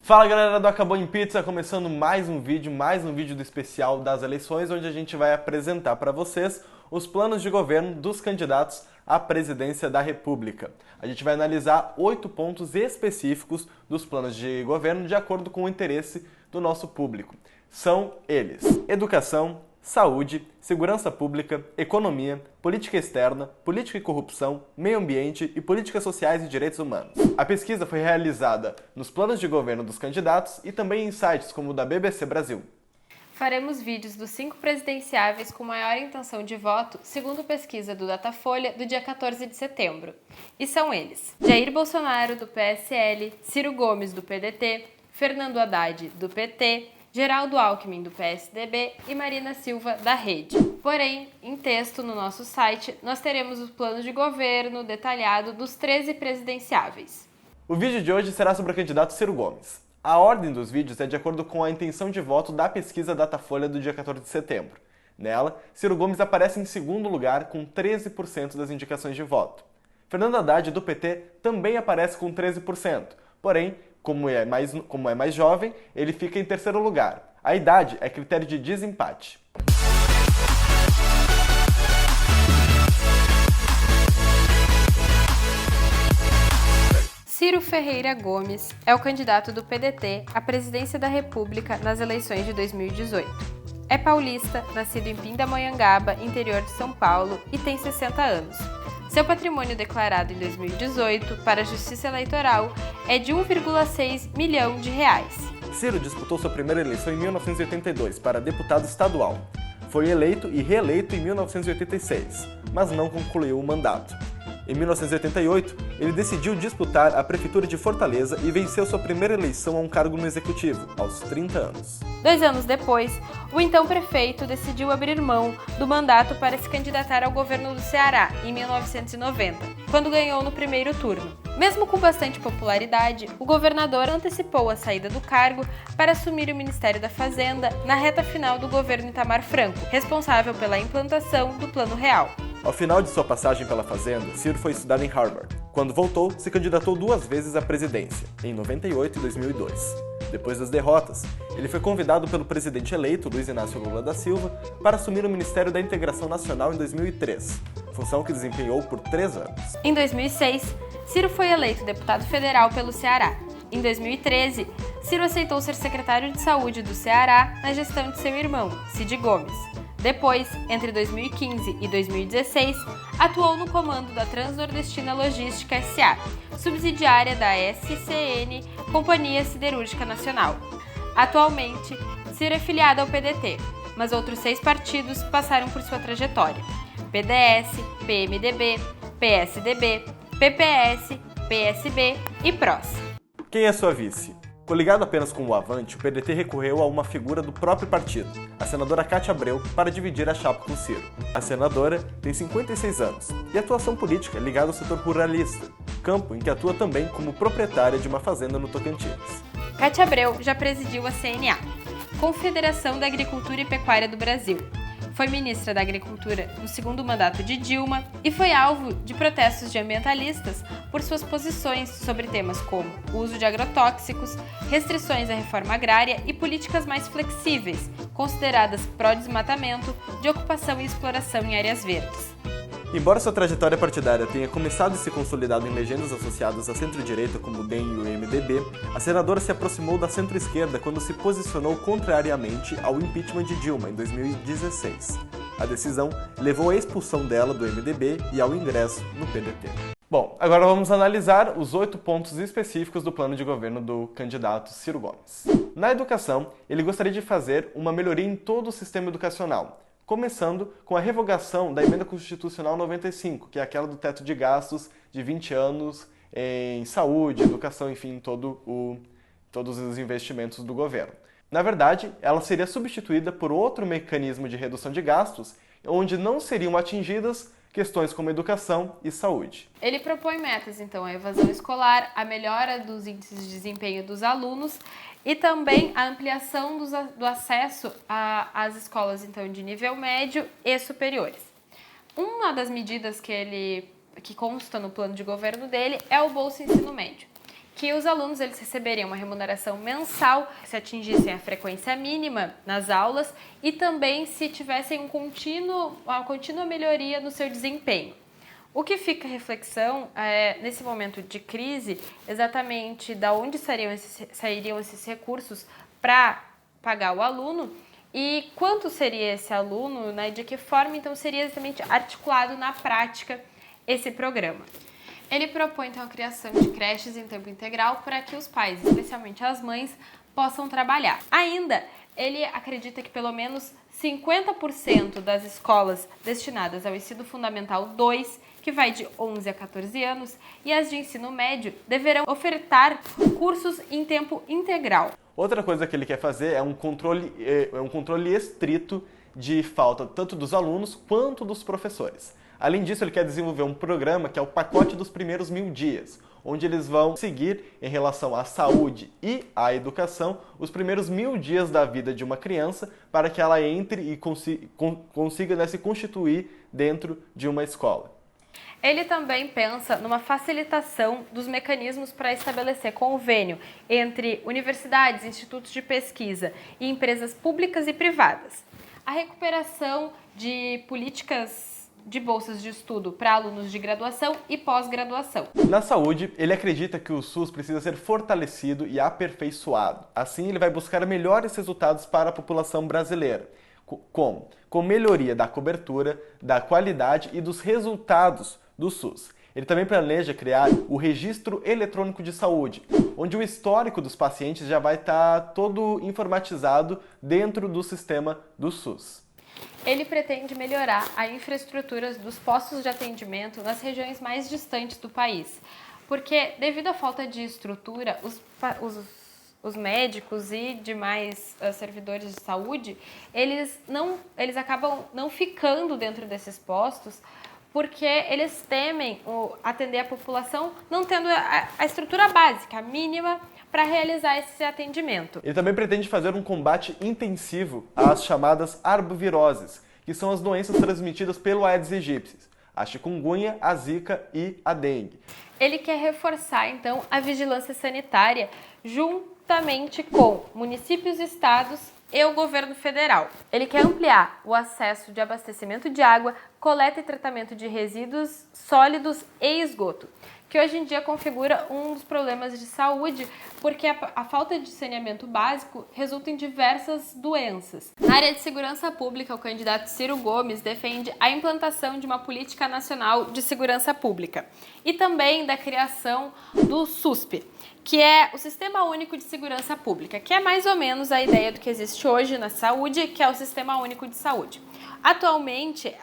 Fala galera do Acabou em Pizza, começando mais um vídeo do especial das eleições, onde a gente vai apresentar para vocês os planos de governo dos candidatos à presidência da República. A gente vai analisar 8 pontos específicos dos planos de governo de acordo com o interesse do nosso público. São eles: educação, saúde, segurança pública, economia, política externa, política e corrupção, meio ambiente e políticas sociais e direitos humanos. A pesquisa foi realizada nos planos de governo dos candidatos e também em sites como o da BBC Brasil. Faremos vídeos dos 5 presidenciáveis com maior intenção de voto, segundo pesquisa do Datafolha do dia 14 de setembro. E são eles: Jair Bolsonaro, do PSL, Ciro Gomes, do PDT, Fernando Haddad, do PT, Geraldo Alckmin, do PSDB e Marina Silva, da Rede. Porém, em texto no nosso site, nós teremos os planos de governo detalhado dos 13 presidenciáveis. O vídeo de hoje será sobre o candidato Ciro Gomes. A ordem dos vídeos é de acordo com a intenção de voto da pesquisa Datafolha do dia 14 de setembro. Nela, Ciro Gomes aparece em segundo lugar com 13% das indicações de voto. Fernando Haddad, do PT, também aparece com 13%, porém, como é mais jovem, ele fica em terceiro lugar. A idade é critério de desempate. Ciro Ferreira Gomes é o candidato do PDT à presidência da República nas eleições de 2018. É paulista, nascido em Pindamonhangaba, interior de São Paulo, e tem 60 anos. Seu patrimônio declarado em 2018 para a Justiça Eleitoral é de 1,6 milhão de reais. Ciro disputou sua primeira eleição em 1982 para deputado estadual. Foi eleito e reeleito em 1986, mas não concluiu o mandato. Em 1988, ele decidiu disputar a Prefeitura de Fortaleza e venceu sua primeira eleição a um cargo no Executivo, aos 30 anos. 2 anos depois, o então prefeito decidiu abrir mão do mandato para se candidatar ao governo do Ceará, em 1990, quando ganhou no primeiro turno. Mesmo com bastante popularidade, o governador antecipou a saída do cargo para assumir o Ministério da Fazenda na reta final do governo Itamar Franco, responsável pela implantação do Plano Real. Ao final de sua passagem pela Fazenda, Ciro foi estudar em Harvard. Quando voltou, se candidatou 2 vezes à presidência, em 98 e 2002. Depois das derrotas, ele foi convidado pelo presidente eleito, Luiz Inácio Lula da Silva, para assumir o Ministério da Integração Nacional em 2003, função que desempenhou por 3 anos. Em 2006, Ciro foi eleito deputado federal pelo Ceará. Em 2013, Ciro aceitou ser secretário de Saúde do Ceará na gestão de seu irmão, Cid Gomes. Depois, entre 2015 e 2016, atuou no comando da Transnordestina Logística S.A., subsidiária da SCN, Companhia Siderúrgica Nacional. Atualmente, Ciro é filiado ao PDT, mas outros 6 partidos passaram por sua trajetória: PDS, PMDB, PSDB, PPS, PSB e PROS. Quem é sua vice? Coligado apenas com o Avante, o PDT recorreu a uma figura do próprio partido, a senadora Cátia Abreu, para dividir a chapa com Ciro. A senadora tem 56 anos e atuação política ligada ao setor ruralista, campo em que atua também como proprietária de uma fazenda no Tocantins. Cátia Abreu já presidiu a CNA, Confederação da Agricultura e Pecuária do Brasil. Foi ministra da Agricultura no segundo mandato de Dilma e foi alvo de protestos de ambientalistas por suas posições sobre temas como o uso de agrotóxicos, restrições à reforma agrária e políticas mais flexíveis, consideradas pró-desmatamento, de ocupação e exploração em áreas verdes. Embora sua trajetória partidária tenha começado e se consolidado em legendas associadas à centro-direita como o DEM e o MDB, a senadora se aproximou da centro-esquerda quando se posicionou contrariamente ao impeachment de Dilma em 2016. A decisão levou à expulsão dela do MDB e ao ingresso no PDT. Bom, agora vamos analisar os 8 pontos específicos do plano de governo do candidato Ciro Gomes. Na educação, ele gostaria de fazer uma melhoria em todo o sistema educacional, começando com a revogação da Emenda Constitucional 95, que é aquela do teto de gastos de 20 anos em saúde, educação, enfim, todos os investimentos do governo. Na verdade, ela seria substituída por outro mecanismo de redução de gastos, onde não seriam atingidas questões como educação e saúde. Ele propõe metas, então, a evasão escolar, a melhora dos índices de desempenho dos alunos e também a ampliação do acesso às escolas, então, de nível médio e superiores. Uma das medidas que consta no plano de governo dele é o Bolsa Ensino Médio. que os alunos eles receberiam uma remuneração mensal se atingissem a frequência mínima nas aulas e também se tivessem uma contínua melhoria no seu desempenho. O que fica a reflexão nesse momento de crise, exatamente da onde sairiam esses recursos para pagar o aluno e quanto seria esse aluno, né, de que forma então seria exatamente articulado na prática esse programa. Ele propõe então a criação de creches em tempo integral para que os pais, especialmente as mães, possam trabalhar. Ainda, ele acredita que pelo menos 50% das escolas destinadas ao ensino fundamental 2, que vai de 11 a 14 anos, e as de ensino médio deverão ofertar cursos em tempo integral. Outra coisa que ele quer fazer é um controle estrito de falta tanto dos alunos quanto dos professores. Além disso, ele quer desenvolver um programa que é o pacote dos primeiros 1000 dias, onde eles vão seguir em relação à saúde e à educação os primeiros 1000 dias da vida de uma criança para que ela entre e consiga, né, se constituir dentro de uma escola. Ele também pensa numa facilitação dos mecanismos para estabelecer convênio entre universidades, institutos de pesquisa e empresas públicas e privadas. A recuperação de políticas de bolsas de estudo para alunos de graduação e pós-graduação. Na saúde, ele acredita que o SUS precisa ser fortalecido e aperfeiçoado. Assim, ele vai buscar melhores resultados para a população brasileira. Como? Com melhoria da cobertura, da qualidade e dos resultados do SUS. Ele também planeja criar o Registro Eletrônico de Saúde, onde o histórico dos pacientes já vai estar todo informatizado dentro do sistema do SUS. Ele pretende melhorar a infraestrutura dos postos de atendimento nas regiões mais distantes do país, porque devido à falta de estrutura, os médicos e demais servidores de saúde, eles acabam não ficando dentro desses postos, porque eles temem atender a população não tendo a estrutura básica, mínima, para realizar esse atendimento. Ele também pretende fazer um combate intensivo às chamadas arboviroses, que são as doenças transmitidas pelo Aedes aegypti, a chikungunya, a zika e a dengue. Ele quer reforçar, então, a vigilância sanitária juntamente com municípios, estados e o governo federal. Ele quer ampliar o acesso de abastecimento de água, coleta e tratamento de resíduos sólidos e esgoto, que hoje em dia configura um dos problemas de saúde, porque a falta de saneamento básico resulta em diversas doenças. Na área de segurança pública, o candidato Ciro Gomes defende a implantação de uma política nacional de segurança pública e também da criação do SUSP, que é o Sistema Único de Segurança Pública, que é mais ou menos a ideia do que existe hoje na saúde, que é o Sistema Único de Saúde. Atualmente,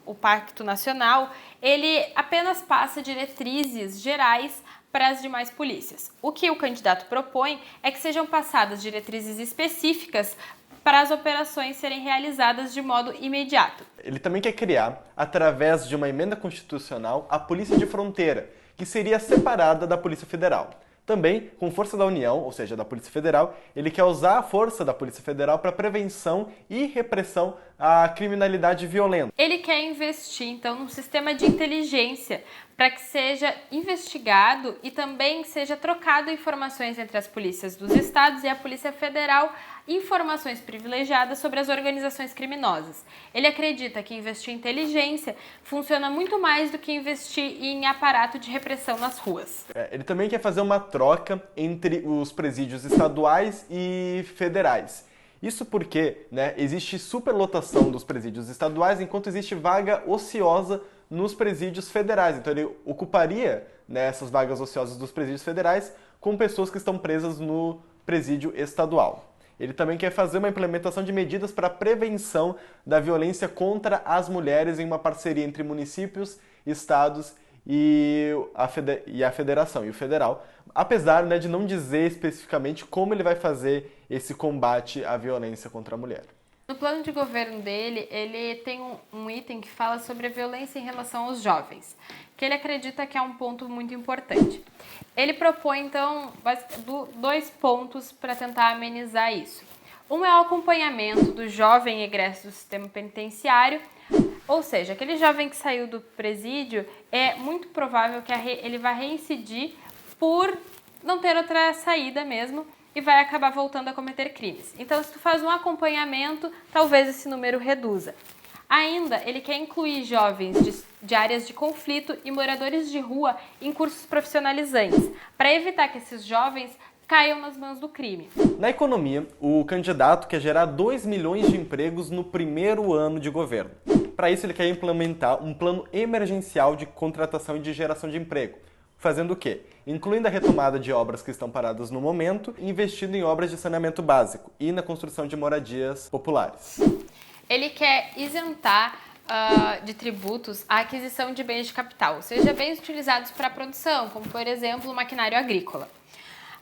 o Pacto Nacional, ele apenas passa diretrizes gerais para as demais polícias. O que o candidato propõe é que sejam passadas diretrizes específicas para as operações serem realizadas de modo imediato. Ele também quer criar, através de uma emenda constitucional, a Polícia de Fronteira, que seria separada da Polícia Federal. Também, com força da União, ou seja, da Polícia Federal, ele quer usar a força da Polícia Federal para prevenção e repressão à criminalidade violenta. Ele quer investir, então, num sistema de inteligência para que seja investigado e também seja trocado informações entre as polícias dos estados e a Polícia Federal, informações privilegiadas sobre as organizações criminosas. Ele acredita que investir em inteligência funciona muito mais do que investir em aparato de repressão nas ruas. Ele também quer fazer uma troca entre os presídios estaduais e federais. Isso porque, né, existe superlotação dos presídios estaduais, enquanto existe vaga ociosa nos presídios federais. Então ele ocuparia, né, essas vagas ociosas dos presídios federais com pessoas que estão presas no presídio estadual. Ele também quer fazer uma implementação de medidas para a prevenção da violência contra as mulheres em uma parceria entre municípios, estados e a federação e o federal, apesar, né, de não dizer especificamente como ele vai fazer esse combate à violência contra a mulher. No plano de governo dele, ele tem um item que fala sobre a violência em relação aos jovens, que ele acredita que é um ponto muito importante. Ele propõe, então, 2 pontos para tentar amenizar isso. Um é o acompanhamento do jovem egresso do sistema penitenciário, ou seja, aquele jovem que saiu do presídio, é muito provável que ele vá reincidir por não ter outra saída mesmo e vai acabar voltando a cometer crimes. Então, se tu faz um acompanhamento, talvez esse número reduza. Ainda, ele quer incluir jovens de áreas de conflito e moradores de rua em cursos profissionalizantes, para evitar que esses jovens caiam nas mãos do crime. Na economia, o candidato quer gerar 2 milhões de empregos no primeiro ano de governo. Para isso, ele quer implementar um plano emergencial de contratação e de geração de emprego. Fazendo o quê? Incluindo a retomada de obras que estão paradas no momento e investindo em obras de saneamento básico e na construção de moradias populares. Ele quer isentar de tributos a aquisição de bens de capital, seja bens utilizados para a produção, como por exemplo o maquinário agrícola.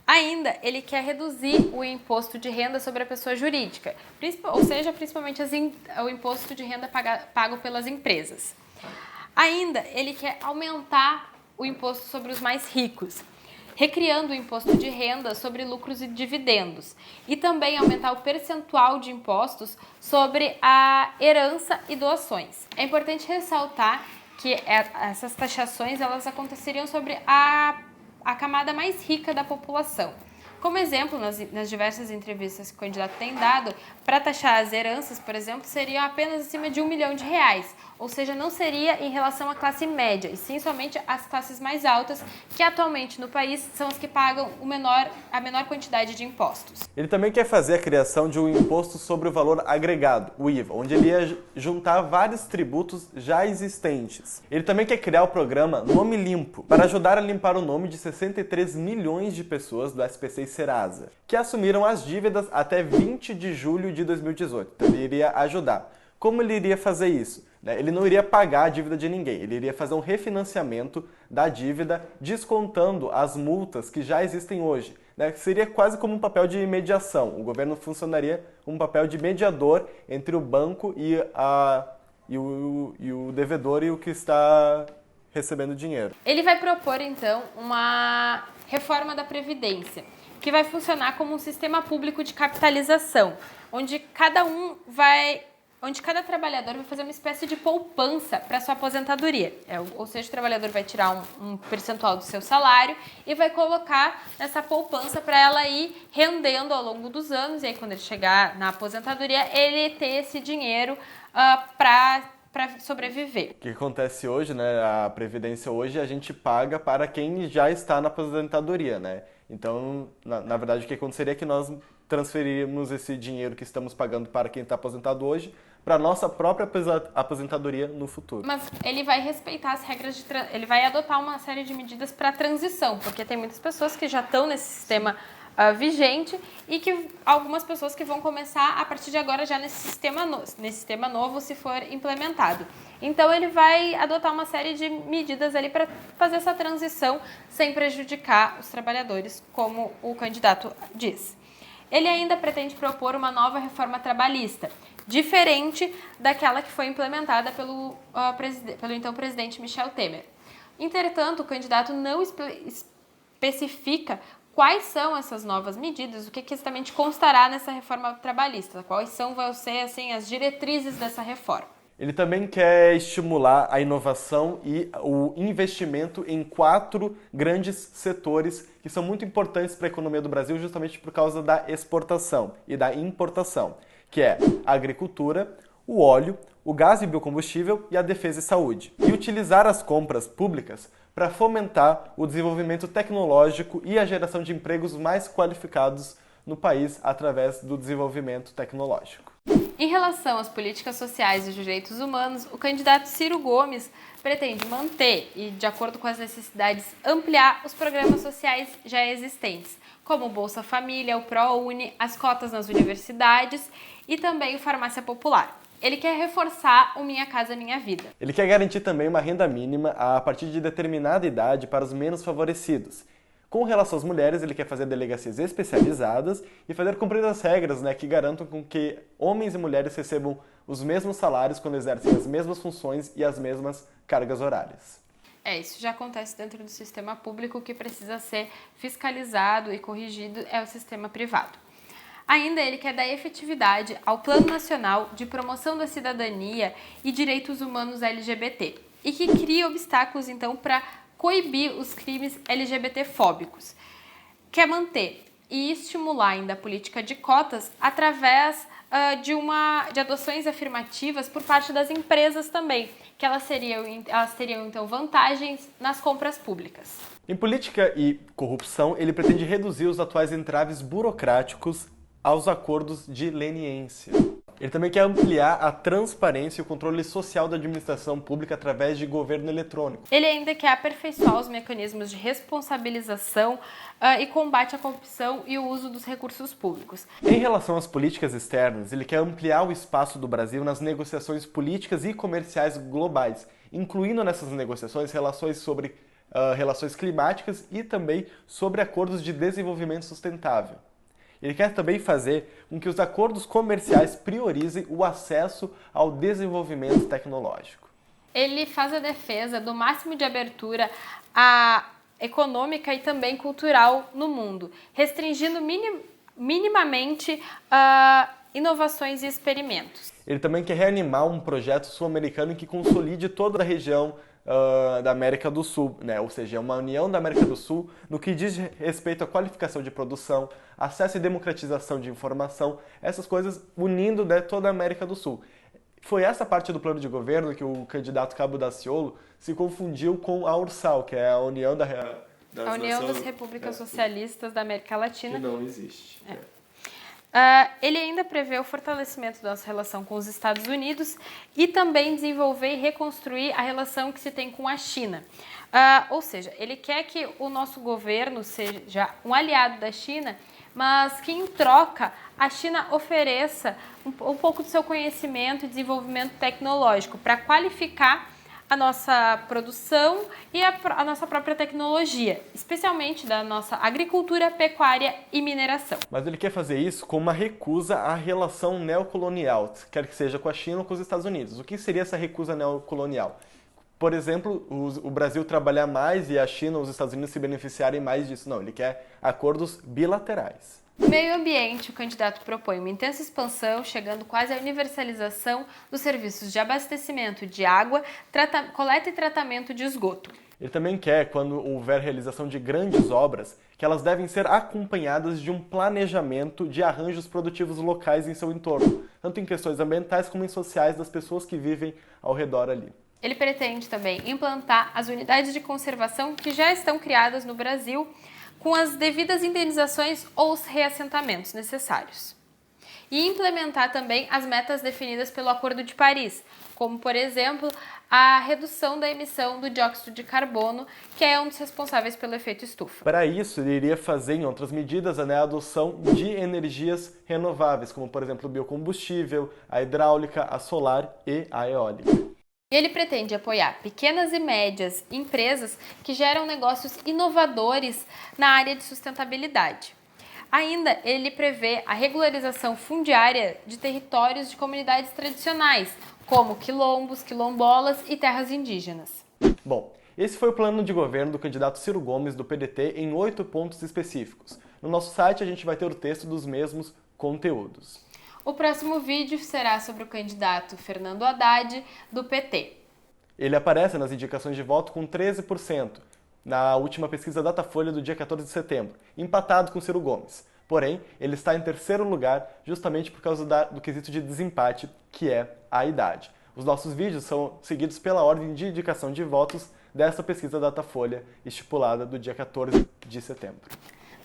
Ainda, ele quer reduzir o imposto de renda sobre a pessoa jurídica, ou seja, principalmente o imposto de renda pago pelas empresas. Ainda, ele quer aumentar o imposto sobre os mais ricos, recriando o imposto de renda sobre lucros e dividendos, e também aumentar o percentual de impostos sobre a herança e doações. É importante ressaltar que essas taxações elas aconteceriam sobre a camada mais rica da população. Como exemplo, nas diversas entrevistas que o candidato tem dado, para taxar as heranças, por exemplo, seriam apenas acima de R$1 milhão, ou seja, não seria em relação à classe média, e sim somente as classes mais altas, que atualmente no país são as que pagam a menor quantidade de impostos. Ele também quer fazer a criação de um imposto sobre o valor agregado, o IVA, onde ele ia juntar vários tributos já existentes. Ele também quer criar o programa Nome Limpo, para ajudar a limpar o nome de 63 milhões de pessoas do SPC e Serasa, que assumiram as dívidas até 20 de julho de 2018. Então ele iria ajudar. Como ele iria fazer isso? Ele não iria pagar a dívida de ninguém, ele iria fazer um refinanciamento da dívida descontando as multas que já existem hoje. Seria quase como um papel de mediação. O governo funcionaria como um papel de mediador entre o banco e o devedor e o que está recebendo dinheiro. Ele vai propor, então, uma reforma da Previdência, que vai funcionar como um sistema público de capitalização, onde cada trabalhador vai fazer uma espécie de poupança para sua aposentadoria. Ou seja, o trabalhador vai tirar um percentual do seu salário e vai colocar nessa poupança para ela ir rendendo ao longo dos anos, e aí quando ele chegar na aposentadoria, ele ter esse dinheiro para sobreviver. O que acontece hoje, a Previdência hoje, a gente paga para quem já está na aposentadoria, Então, na verdade, o que aconteceria é que nós transferimos esse dinheiro que estamos pagando para quem está aposentado hoje para a nossa própria aposentadoria no futuro. Mas ele vai respeitar as regras ele vai adotar uma série de medidas para a transição, porque tem muitas pessoas que já estão nesse sistema vigente e que algumas pessoas que vão começar a partir de agora já nesse sistema novo se for implementado. Então ele vai adotar uma série de medidas ali para fazer essa transição sem prejudicar os trabalhadores, como o candidato diz. Ele ainda pretende propor uma nova reforma trabalhista, diferente daquela que foi implementada pelo então presidente Michel Temer. Entretanto, o candidato não especifica quais são essas novas medidas, o que exatamente constará nessa reforma trabalhista, quais vão ser as diretrizes dessa reforma. Ele também quer estimular a inovação e o investimento em 4 grandes setores que são muito importantes para a economia do Brasil justamente por causa da exportação e da importação, que é a agricultura, o óleo, o gás e biocombustível e a defesa e saúde. E utilizar as compras públicas para fomentar o desenvolvimento tecnológico e a geração de empregos mais qualificados no país através do desenvolvimento tecnológico. Em relação às políticas sociais e os direitos humanos, o candidato Ciro Gomes pretende manter e, de acordo com as necessidades, ampliar os programas sociais já existentes, como o Bolsa Família, o ProUni, as cotas nas universidades e também o Farmácia Popular. Ele quer reforçar o Minha Casa Minha Vida. Ele quer garantir também uma renda mínima a partir de determinada idade para os menos favorecidos. Com relação às mulheres, ele quer fazer delegacias especializadas e fazer cumprir as regras que garantam com que homens e mulheres recebam os mesmos salários quando exercem as mesmas funções e as mesmas cargas horárias. Isso já acontece dentro do sistema público. O que precisa ser fiscalizado e corrigido é o sistema privado. Ainda ele quer dar efetividade ao Plano Nacional de Promoção da Cidadania e Direitos Humanos LGBT e que cria obstáculos, então, para coibir os crimes LGBT-fóbicos. quer manter e estimular ainda a política de cotas através de adoções afirmativas por parte das empresas também, que elas teriam então vantagens nas compras públicas. Em política e corrupção, ele pretende reduzir os atuais entraves burocráticos aos acordos de leniência. Ele também quer ampliar a transparência e o controle social da administração pública através de governo eletrônico. Ele ainda quer aperfeiçoar os mecanismos de responsabilização e combate à corrupção e o uso dos recursos públicos. Em relação às políticas externas, ele quer ampliar o espaço do Brasil nas negociações políticas e comerciais globais, incluindo nessas negociações relações climáticas e também sobre acordos de desenvolvimento sustentável. Ele quer também fazer com que os acordos comerciais priorizem o acesso ao desenvolvimento tecnológico. Ele faz a defesa do máximo de abertura econômica e também cultural no mundo, restringindo minimamente inovações e experimentos. Ele também quer reanimar um projeto sul-americano que consolide toda a região da América do Sul, né? Ou seja, é uma união da América do Sul no que diz respeito à qualificação de produção, acesso e democratização de informação, essas coisas unindo, né, toda a América do Sul. Foi essa parte do plano de governo que o candidato Cabo Daciolo se confundiu com a URSAL, que é a União das Repúblicas Socialistas da América Latina. Que não existe. Ele ainda prevê o fortalecimento da nossa relação com os Estados Unidos e também desenvolver e reconstruir a relação que se tem com a China. Ou seja, ele quer que o nosso governo seja um aliado da China, mas que em troca a China ofereça um pouco do seu conhecimento e desenvolvimento tecnológico para qualificar a nossa produção e a nossa própria tecnologia, especialmente da nossa agricultura, pecuária e mineração. Mas ele quer fazer isso com uma recusa à relação neocolonial, quer que seja com a China ou com os Estados Unidos. O que seria essa recusa neocolonial? Por exemplo, o Brasil trabalhar mais e a China ou os Estados Unidos se beneficiarem mais disso. Não, ele quer acordos bilaterais. No meio ambiente, o candidato propõe uma intensa expansão, chegando quase à universalização dos serviços de abastecimento de água, coleta e tratamento de esgoto. Ele também quer, quando houver realização de grandes obras, que elas devem ser acompanhadas de um planejamento de arranjos produtivos locais em seu entorno, tanto em questões ambientais como em sociais das pessoas que vivem ao redor ali. Ele pretende também implantar as unidades de conservação que já estão criadas no Brasil, com as devidas indenizações ou os reassentamentos necessários. E implementar também as metas definidas pelo Acordo de Paris, como, por exemplo, a redução da emissão do dióxido de carbono, que é um dos responsáveis pelo efeito estufa. Para isso, ele iria fazer, em outras medidas, a adoção de energias renováveis, como, por exemplo, o biocombustível, a hidráulica, a solar e a eólica. E ele pretende apoiar pequenas e médias empresas que geram negócios inovadores na área de sustentabilidade. Ainda, ele prevê a regularização fundiária de territórios de comunidades tradicionais, como quilombos, quilombolas e terras indígenas. Bom, esse foi o plano de governo do candidato Ciro Gomes, do PDT, em 8 pontos específicos. No nosso site, a gente vai ter o texto dos mesmos conteúdos. O próximo vídeo será sobre o candidato Fernando Haddad, do PT. Ele aparece nas indicações de voto com 13%, na última pesquisa Datafolha do dia 14 de setembro, empatado com Ciro Gomes. Porém, ele está em terceiro lugar justamente por causa do quesito de desempate, que é a idade. Os nossos vídeos são seguidos pela ordem de indicação de votos dessa pesquisa Datafolha, estipulada do dia 14 de setembro.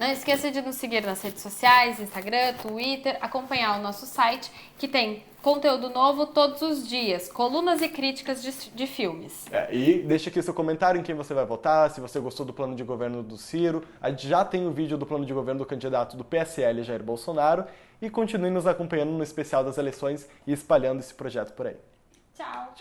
Não esqueça de nos seguir nas redes sociais, Instagram, Twitter, acompanhar o nosso site, que tem conteúdo novo todos os dias, colunas e críticas de filmes. E deixa aqui seu comentário em quem você vai votar, se você gostou do plano de governo do Ciro. A gente já tem o vídeo do plano de governo do candidato do PSL, Jair Bolsonaro. E continue nos acompanhando no especial das eleições e espalhando esse projeto por aí. Tchau!